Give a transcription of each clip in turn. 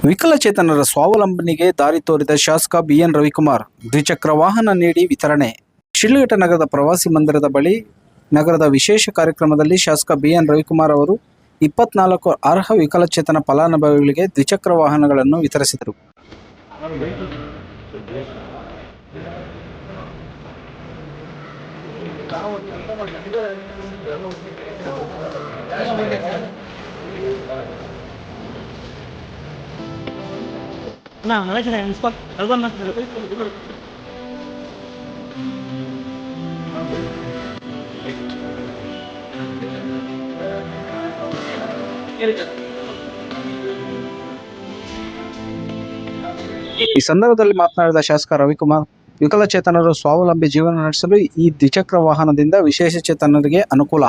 ವಿಕಲಚೇತನರ ಸ್ವಾವಲಂಬನೆಗೆ ದಾರಿ ತೋರಿದ ಶಾಸಕ ಬಿಎನ್ ರವಿಕುಮಾರ್ ದ್ವಿಚಕ್ರ ವಾಹನ ನೀಡಿ ವಿತರಣೆ. ಶಿಡ್ಲಘಟ್ಟ ನಗರದ ಪ್ರವಾಸಿ ಮಂದಿರದ ಬಳಿ ನಗರದ ವಿಶೇಷ ಕಾರ್ಯಕ್ರಮದಲ್ಲಿ ಶಾಸಕ ಬಿಎನ್ ರವಿಕುಮಾರ್ ಅವರು 24 ಅರ್ಹ ವಿಕಲಚೇತನ ಫಲಾನುಭವಿಗಳಿಗೆ ದ್ವಿಚಕ್ರ ವಾಹನಗಳನ್ನು ವಿತರಿಸಿದರು. ಈ ಸಂದರ್ಭದಲ್ಲಿ ಮಾತನಾಡಿದ ಶಾಸಕ ರವಿಕುಮಾರ್, ವಿಕಲಚೇತನರು ಸ್ವಾವಲಂಬಿ ಜೀವನ ನಡೆಸಲು ಈ ದ್ವಿಚಕ್ರ ವಾಹನದಿಂದ ವಿಶೇಷ ಚೇತನರಿಗೆ ಅನುಕೂಲ.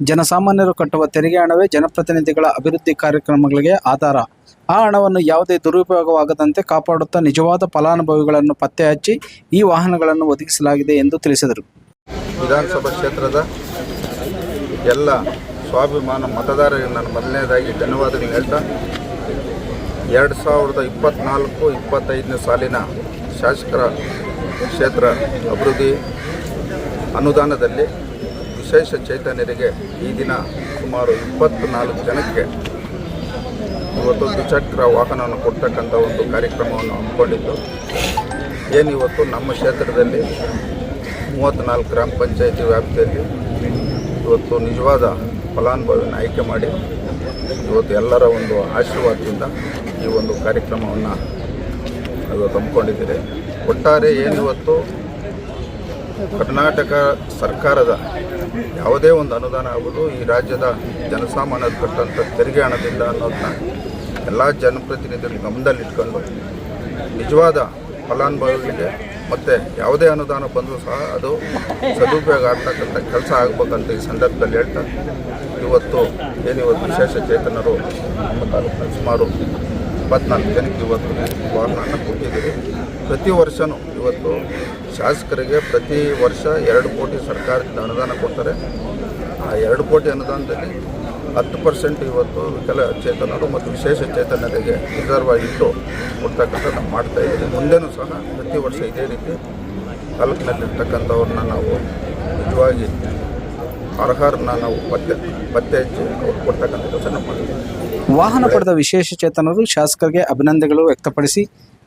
ಜನಸಾಮಾನ್ಯರು ಕಟ್ಟುವ ತೆರಿಗೆ ಹಣವೇ ಜನಪ್ರತಿನಿಧಿಗಳ ಅಭಿವೃದ್ಧಿ ಕಾರ್ಯಕ್ರಮಗಳಿಗೆ ಆಧಾರ. ಆ ಹಣವನ್ನು ಯಾವುದೇ ದುರುಪಯೋಗವಾಗದಂತೆ ಕಾಪಾಡುತ್ತಾ ನಿಜವಾದ ಫಲಾನುಭವಿಗಳನ್ನು ಪತ್ತೆ ಹಚ್ಚಿ ಈ ವಾಹನಗಳನ್ನು ಒದಗಿಸಲಾಗಿದೆ ಎಂದು ತಿಳಿಸಿದರು. ವಿಧಾನಸಭಾ ಕ್ಷೇತ್ರದ ಎಲ್ಲ ಸ್ವಾಭಿಮಾನ ಮತದಾರರಿಗೆ ನಾನು ಮೊದಲನೇದಾಗಿ ಧನ್ಯವಾದಗಳು ಹೇಳ್ತಾ, 2024-25ನೇ ಸಾಲಿನ ಶಾಸಕರ ಕ್ಷೇತ್ರ ಅಭಿವೃದ್ಧಿ ಅನುದಾನದಲ್ಲಿ ವಿಶೇಷ ಚೇತನರಿಗೆ ಈ ದಿನ ಸುಮಾರು 24 ಜನಕ್ಕೆ ಇವತ್ತು ದ್ವಿಚಕ್ರ ವಾಹನವನ್ನು ಕೊಡ್ತಕ್ಕಂಥ ಒಂದು ಕಾರ್ಯಕ್ರಮವನ್ನು ಹಮ್ಮಿಕೊಂಡಿದ್ದು, ಏನಿವತ್ತು ನಮ್ಮ ಕ್ಷೇತ್ರದಲ್ಲಿ 34 ಗ್ರಾಮ ಪಂಚಾಯಿತಿ ವ್ಯಾಪ್ತಿಯಲ್ಲಿ ಇವತ್ತು ನಿಜವಾದ ಫಲಾನುಭವಿಯನ್ನು ಆಯ್ಕೆ ಮಾಡಿ ಇವತ್ತು ಎಲ್ಲರ ಒಂದು ಆಶೀರ್ವಾದದಿಂದ ಈ ಒಂದು ಕಾರ್ಯಕ್ರಮವನ್ನು ಇವತ್ತು ಹಮ್ಮಿಕೊಂಡಿದ್ದೀರಿ. ಒಟ್ಟಾರೆ ಏನಿವತ್ತು ಕರ್ನಾಟಕ ಸರ್ಕಾರದ ಯಾವುದೇ ಒಂದು ಅನುದಾನ ಆಗೋದು ಈ ರಾಜ್ಯದ ಜನಸಾಮಾನ್ಯರು ಕಟ್ಟಂಥ ತೆರಿಗೆ ಹಣದಿಂದ ಅನ್ನೋದನ್ನ ಎಲ್ಲ ಜನಪ್ರತಿನಿಧಿಗಳು ಗಮನದಲ್ಲಿಟ್ಕೊಂಡು ನಿಜವಾದ ಫಲಾನುಭವಿಗಳಿಗೆ ಮತ್ತು ಯಾವುದೇ ಅನುದಾನ ಬಂದರೂ ಸಹ ಅದು ಸದುಪಯೋಗ ಆಗ್ತಕ್ಕಂಥ ಕೆಲಸ ಆಗಬೇಕಂತ ಈ ಸಂದರ್ಭದಲ್ಲಿ ಹೇಳ್ತಾ, ಇವತ್ತು ವಿಶೇಷ ಚೇತನರು ನಮ್ಮ ತಾಲೂಕಿನ ಸುಮಾರು 24 ಜನಕ್ಕೆ ಇವತ್ತು ವಾಹನ ಕೊಟ್ಟಿದ್ದೀರಿ. ಪ್ರತಿ ವರ್ಷವೂ ಇವತ್ತು ಶಾಸಕರಿಗೆ ಪ್ರತಿ ವರ್ಷ 2 ಕೋಟಿ ಸರ್ಕಾರದಿಂದ ಅನುದಾನ ಕೊಡ್ತಾರೆ. ಆ 2 ಕೋಟಿ ಅನುದಾನದಲ್ಲಿ 10% ಇವತ್ತು ವಿಕಲಚೇತನರು ಮತ್ತು ವಿಶೇಷ ಚೇತನರಿಗೆ ರಿಸರ್ವ್ ಆಗಿಟ್ಟು ಕೊಡ್ತಕ್ಕಂಥ ನಾವು ಮಾಡ್ತಾಯಿದ್ದೀವಿ. ಮುಂದೆನೂ ಸಹ ಪ್ರತಿ ವರ್ಷ ಇದೇ ರೀತಿ ತಾಲೂಕಿನಲ್ಲಿರ್ತಕ್ಕಂಥವ್ರನ್ನ ನಾವು ನಿಜವಾಗಿ ಅರ್ಹರನ್ನ ನಾವು ಪತ್ತೆ ಹಚ್ಚಿ ಅವ್ರು ಕೊಡ್ತಕ್ಕಂಥ ಕೆಲಸ ನಾವು ಮಾಡ್ತೀವಿ. ವಾಹನ ಪಡೆದ ವಿಶೇಷ ಚೇತನರು ಶಾಸಕರಿಗೆ ಅಭಿನಂದನೆಗಳು ವ್ಯಕ್ತಪಡಿಸಿ,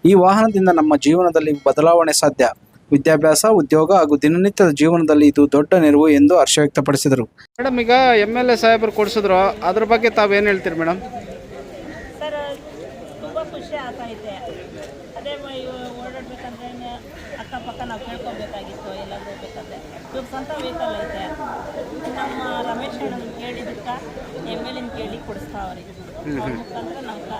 ಈ ವಾಹನದಿಂದ ನಮ್ಮ ಜೀವನದಲ್ಲಿ ಬದಲಾವಣೆ ಸಾಧ್ಯ. ವಿದ್ಯಾಭ್ಯಾಸ, ಉದ್ಯೋಗ ಹಾಗೂ ದಿನನಿತ್ಯದ ಜೀವನದಲ್ಲಿ ಇದು ದೊಡ್ಡ ನೆರವು ಎಂದು ಹರ್ಷ ವ್ಯಕ್ತಪಡಿಸಿದರು. ಮೇಡಮ್, ಈಗ MLA ಸಾಹೇಬರು ಕೊಡಿಸಿದ್ರು, ಅದ್ರ ಬಗ್ಗೆ ತಾವೇನು ಹೇಳ್ತೀರಿ ಮೇಡಮ್? ಸರ್, ತುಂಬ ಖುಷಿ ಆಗ್ತಾಯಿದೆ. ಅದೇ ಓಡಾಡಬೇಕಂದ್ರೆ ಅಕ್ಕಪಕ್ಕ ನಾವು ಕೇಳ್ಕೊಬೇಕಾಗಿತ್ತು, ಎಲ್ಲಾದರೂ ಹೋಗ್ಬೇಕಂದ್ರೆ. ಇವಾಗ ಸ್ವಂತ ವೆಹಿಕಲ್ ಐತೆ. ನಮ್ಮ ರಮೇಶ್ ಅಣ್ಣನ ಕೇಳಿದ್ದಕ್ಕೆ MLA ಕೇಳಿ ಕೊಡಿಸ್ತಾವ್ರಿ. ಮುಖಾಂತರ ನಮ್ಗೆ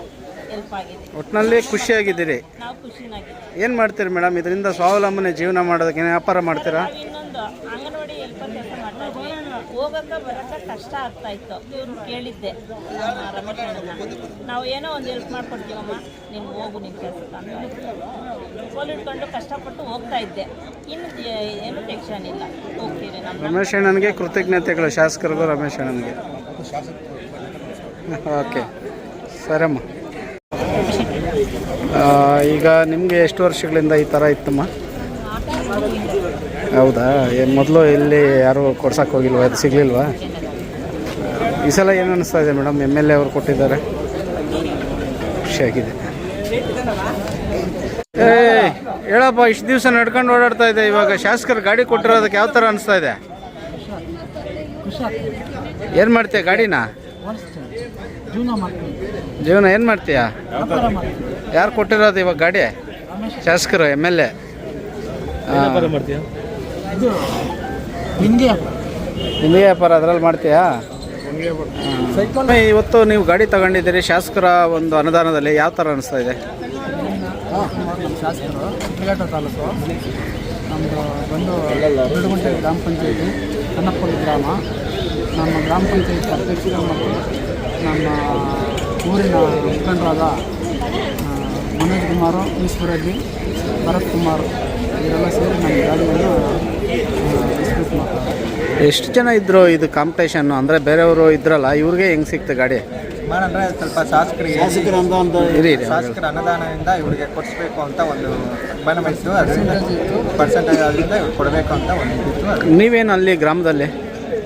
ಹೆಲ್ಪ್ ಆಗಿದೆ. ಒಟ್ಟಿನಲ್ಲಿ ಖುಷಿಯಾಗಿದ್ದೀರಿ? ನಾವು ಖುಷಿನಾಗಿದ್ದೀವಿ. ಏನು ಮಾಡ್ತೀರಿ ಮೇಡಮ್ ಇದರಿಂದ? ಸ್ವಾವಲಂಬನೆ ಜೀವನ ಮಾಡೋದಕ್ಕೆ ವ್ಯಾಪಾರ ಮಾಡ್ತೀರಾ? ಇನ್ನೊಂದು ಅಂಗನವಾಡಿ ಹೆಲ್ಪರ್ ಕೆಲಸ ಮಾಡ್ತಾ ಇದ್ವಿ. ಹೋಗೋಕ್ಕೆ ಬರೋಕ್ಕೆ ಕಷ್ಟ ಆಗ್ತಾಯಿತ್ತು. ಇವ್ರು ಕೇಳಿದ್ದೆ ರಮೇಶ್ ಅಣ್ಣನ, ನಾವು ಏನೋ ಒಂದು ಹೆಲ್ಪ್ ಮಾಡ್ಕೊಡ್ತೀವಮ್ಮ, ನೀನು ಹೋಗು ನಿಮ್ಮ ಕೆಲಸಕ್ಕೆ ಅಂತ ಫೋನ್ ಇಟ್ಕೊಂಡು ಕಷ್ಟಪಟ್ಟು ಹೋಗ್ತಾ ಇದ್ದೆ. ಇನ್ನು ಏನು ಟೆನ್ಷನ್ ಇಲ್ಲ, ಹೋಗ್ತೀವಿ. ನಮ್ಮ ರಮೇಶ್ ಅಣ್ಣನಿಗೆ ಕೃತಜ್ಞತೆಗಳು, ಶಾಸಕರಿಗೂ ರಮೇಶ್ ಅಣ್ಣನಿಗೆ. ಓಕೆ, ಸರಮ್ಮ. ಈಗ ನಿಮಗೆ ಎಷ್ಟು ವರ್ಷಗಳಿಂದ ಈ ಥರ ಇತ್ತಮ್ಮ? ಹೌದಾ? ಮೊದಲು ಇಲ್ಲಿ ಯಾರು ಕೊಡ್ಸಕ್ಕೆ ಹೋಗಿಲ್ವಾ? ಅದು ಸಿಗಲಿಲ್ವಾ? ಈ ಸಲ ಏನು ಅನ್ನಿಸ್ತಾ ಇದೆ ಮೇಡಮ್? MLA ಅವರು ಕೊಟ್ಟಿದ್ದಾರೆ, ಖುಷಿಯಾಗಿದೆ. ಹೇಳಪ್ಪ, ಇಷ್ಟು ದಿವಸ ನಡ್ಕೊಂಡು ಓಡಾಡ್ತಾ ಇದೆ, ಇವಾಗ ಶಾಸಕರು ಗಾಡಿ ಕೊಟ್ಟಿರೋದಕ್ಕೆ ಯಾವ ಥರ ಅನಿಸ್ತಾ ಇದೆ? ಏನು ಮಾಡ್ತೀಯ ಗಾಡಿನ? ಜೀವನ ಏನು ಮಾಡ್ತೀಯ? ಯಾರು ಕೊಟ್ಟಿರೋದು ಇವಾಗ ಗಾಡಿ? ಶಾಸಕರು, MLA. ಹಿಂದಿ ವ್ಯಾಪಾರ ಅದರಲ್ಲಿ ಮಾಡ್ತೀಯಾ? ಇವತ್ತು ನೀವು ಗಾಡಿ ತಗೊಂಡಿದ್ದೀರಿ ಶಾಸಕರ ಒಂದು ಅನುದಾನದಲ್ಲಿ, ಯಾವ ಥರ ಅನಿಸ್ತಾ ಇದೆ? ನಮ್ಮ ಶಾಸಕರು ಶಿಡ್ಲಘಟ್ಟ ತಾಲೂಕು, ನಮ್ಮದು ಬಂದು 2 ಗುಂಟೆ ಗ್ರಾಮ ಪಂಚಾಯಿತಿ, ಕನ್ನಪ್ಪಳ್ಳಿ ಗ್ರಾಮ. ನಮ್ಮ ಗ್ರಾಮ ಪಂಚಾಯಿತಿ ಅಧ್ಯಕ್ಷರು ಮತ್ತು ನಮ್ಮ ಊರಿನ ಮುಖಂಡರಾದ ಮನೋಜ್ ಕುಮಾರು, ಈಶ್ವರಜ್ಜಿ, ಭರತ್ ಕುಮಾರ್ ಇವರೆಲ್ಲ ಸೇರಿ ನಮ್ಮ ಗಾಡಿಯನ್ನು ಎಷ್ಟು ಜನ ಇದ್ರು ಇದು ಕಾಂಪಿಟೇಷನ್ ಅಂದರೆ ಬೇರೆಯವರು ಇದ್ರಲ್ಲ ಇವ್ರಿಗೆ ಹೆಂಗೆ ಸಿಕ್ತು ಗಾಡಿ? ಅಂದರೆ ಸ್ವಲ್ಪ ಶಾಸಕರಿಗೆ ಇರಿ ಶಾಸಕರ ಅನುದಾನದಿಂದ ಇವರಿಗೆ ಕೊಡಿಸ್ಬೇಕು ಅಂತ ಒಂದು ಬಂದಿತ್ತು. ಅದರಿಂದ ಪರ್ಸೆಂಟೇಜ್ ಅದರಿಂದ ಇವ್ರು ಕೊಡಬೇಕು ಅಂತ ಒಂದು ಇದ್ದಿತ್ತು. ನೀವೇನು ಅಲ್ಲಿ ಗ್ರಾಮದಲ್ಲಿ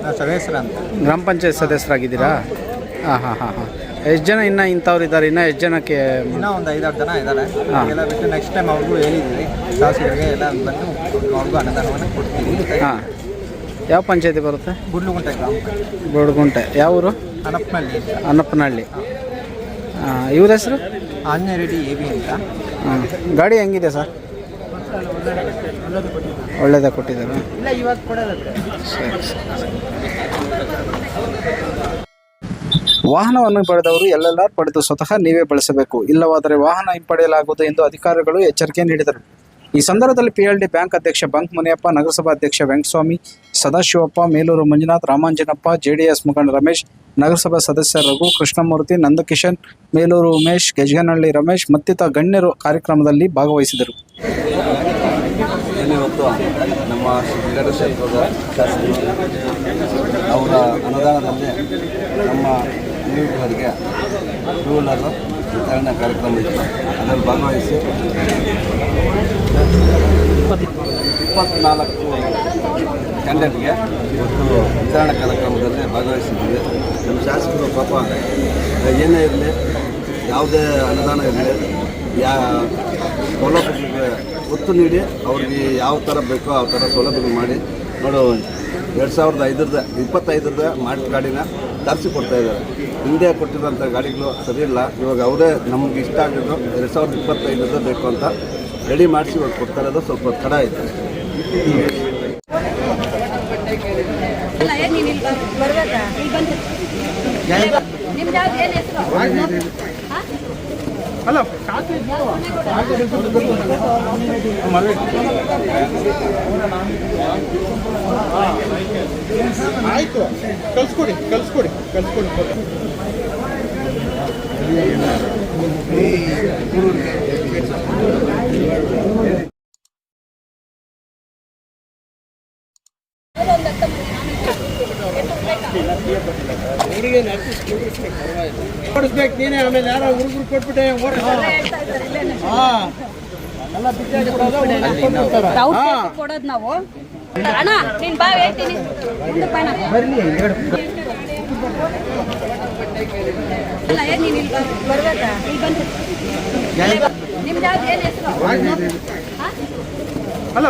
ನಾವು ಸದಸ್ಯರು ಅಂತ ಗ್ರಾಮ ಪಂಚಾಯತ್ ಸದಸ್ಯರಾಗಿದ್ದೀರಾ? ಹಾಂ ಹಾಂ ಹಾಂ ಹಾಂ. ಎಷ್ಟು ಜನ ಇನ್ನೂ ಇಂಥವ್ರು ಇದ್ದಾರೆ? ಇನ್ನೂ ಎಷ್ಟು ಜನಕ್ಕೆ? ಇನ್ನೂ ಒಂದು 5-6 ಜನ ಇದ್ದಾರೆ. ಎಲ್ಲ ಬಿಟ್ಟು ನೆಕ್ಸ್ಟ್ ಟೈಮ್ ಅವ್ರಿಗೂ ಹೇಳಿದ್ವಿ, ಶಾಸಕರಿಗೆ ಎಲ್ಲ ಬಂದು ಅವ್ರಿಗೂ ಅನುದಾನವನ್ನು ಕೊಡ್ತೀವಿ. ಹಾಂ. ಯಾವ ಪಂಚಾಯತಿ ಬರುತ್ತೆ? ಗುಡ್ಲುಗುಂಟೆ ಗ್ರಾಮ ಗೋಡ್ಗುಂಟೆ. ಯಾವ ಊರು? ಹನಪ್ಪನಹಳ್ಳಿ. ಅನ್ನಪ್ಪನಹಳ್ಳಿ. ಇವ್ರ ಹೆಸರು? ಆಂಜನೇಯ ರೆಡ್ಡಿ AB ಅಂತ. ಹಾಂ. ಗಾಡಿ ಹೆಂಗಿದೆ ಸರ್? ಒಳ್ಳೇದಾಗ ಕೊಟ್ಟಿದ್ದಾರೆ. ಇಲ್ಲ, ಇವತ್ತು ಕೊಡೋದು. ಸರಿ ಸರಿ. ವಾಹನವನ್ನು ಪಡೆದವರು LLR ಪಡೆದು ಸ್ವತಃ ನೀವೇ ಬಳಸಬೇಕು, ಇಲ್ಲವಾದರೆ ವಾಹನ ಹಿಂಪಡೆಯಲಾಗುವುದು ಎಂದು ಅಧಿಕಾರಿಗಳು ಎಚ್ಚರಿಕೆ ನೀಡಿದರು. ಈ ಸಂದರ್ಭದಲ್ಲಿ PLD ಬ್ಯಾಂಕ್ ಅಧ್ಯಕ್ಷ ಬಂಕ್ ಮುನಿಯಪ್ಪ, ನಗರಸಭಾ ಅಧ್ಯಕ್ಷ ವೆಂಕಟಸ್ವಾಮಿ, ಸದಾಶಿವಪ್ಪ, ಮೇಲೂರು ಮಂಜುನಾಥ್, ರಾಮಾಂಜನಪ್ಪ, JDS ಮುಖಂಡ ರಮೇಶ್, ನಗರಸಭಾ ಸದಸ್ಯ ರಘು, ಕೃಷ್ಣಮೂರ್ತಿ, ನಂದಕಿಶನ್, ಮೇಲೂರು ಉಮೇಶ್, ಗೆಜಗನಹಳ್ಳಿ ರಮೇಶ್ ಮತ್ತಿತರ ಗಣ್ಯರು ಕಾರ್ಯಕ್ರಮದಲ್ಲಿ ಭಾಗವಹಿಸಿದರು. ಇವತ್ತು ನಮ್ಮ ಶಿವಗಡ ಕ್ಷೇತ್ರದ ಶಾಸಕರು ಅವರ ಅನುದಾನದಲ್ಲಿ ನಮ್ಮ ನಿರುದ್ಯೋಗರಿಗೆ ಟೂ ವೀಲರ್ ವಿತರಣೆ ಕಾರ್ಯಕ್ರಮ ಇತ್ತು. ಅದರಲ್ಲಿ ಭಾಗವಹಿಸಿ 24 ಕ್ಯಾಂಡಿಡೇಟ್ಗೆ ಇವತ್ತು ವಿತರಣಾ ಕಾರ್ಯಕ್ರಮದಲ್ಲಿ ಭಾಗವಹಿಸಿದ್ದೀವಿ. ನಮ್ಮ ಶಾಸಕರು ಪಾಪ ಏನೇ ಇರಲಿ, ಯಾವುದೇ ಅನುದಾನ ಇರಲಿ, ಸೌಲಭ್ಯಗಳಿಗೆ ಒತ್ತು ನೀಡಿ ಅವ್ರಿಗೆ ಯಾವ ಥರ ಬೇಕೋ ಆ ಥರ ಸೌಲಭ್ಯಗಳು ಮಾಡಿ ನೋಡು 2025 ಮಾಡಿದ ಗಾಡಿನ ತರಿಸಿ ಕೊಡ್ತಾಯಿದ್ದಾರೆ. ಹಿಂದೆ ಕೊಟ್ಟಿರೋಂಥ ಗಾಡಿಗಳು ಸರಿ ಇಲ್ಲ. ಇವಾಗ ಅವರೇ ನಮ್ಗೆ ಇಷ್ಟ ಆಗಿದ್ದು 2025 ಬೇಕು ಅಂತ ರೆಡಿ ಮಾಡಿಸಿ ಇವಾಗ ಕೊಡ್ತಾ ಇರೋದು ಸ್ವಲ್ಪ ತಡ ಇದೆ. ಆಯಿತು, ಕಳಿಸ್ಕೊಡಿ. ಓಡಿಸ್ಬೇಕು ನೀನೇ, ಆಮೇಲೆ ಯಾರೋ ಹುಡುಗರು ಕೊಟ್ಬಿಟ್ಟೆ ಕೊಡೋದು ನಾವು. ಅಣ್ಣ ನೀನ್ ಬಾ, ಹೇಳ್ತೀನಿ. ಅಲ್ಲ, ನೀನ್ ಇಲ್ಲಿ ಬರ್ಬೇಕಾ? ಇಲ್ಲಿ ಬಂದು ನಿಮ್ದು ಯಾವ್ದು ಏನು ಹೆಸರು? ಅಲ್ಲ,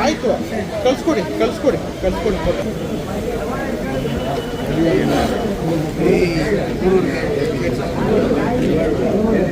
ಆಯಿತು, ಕಳಿಸ್ಕೊಡಿ.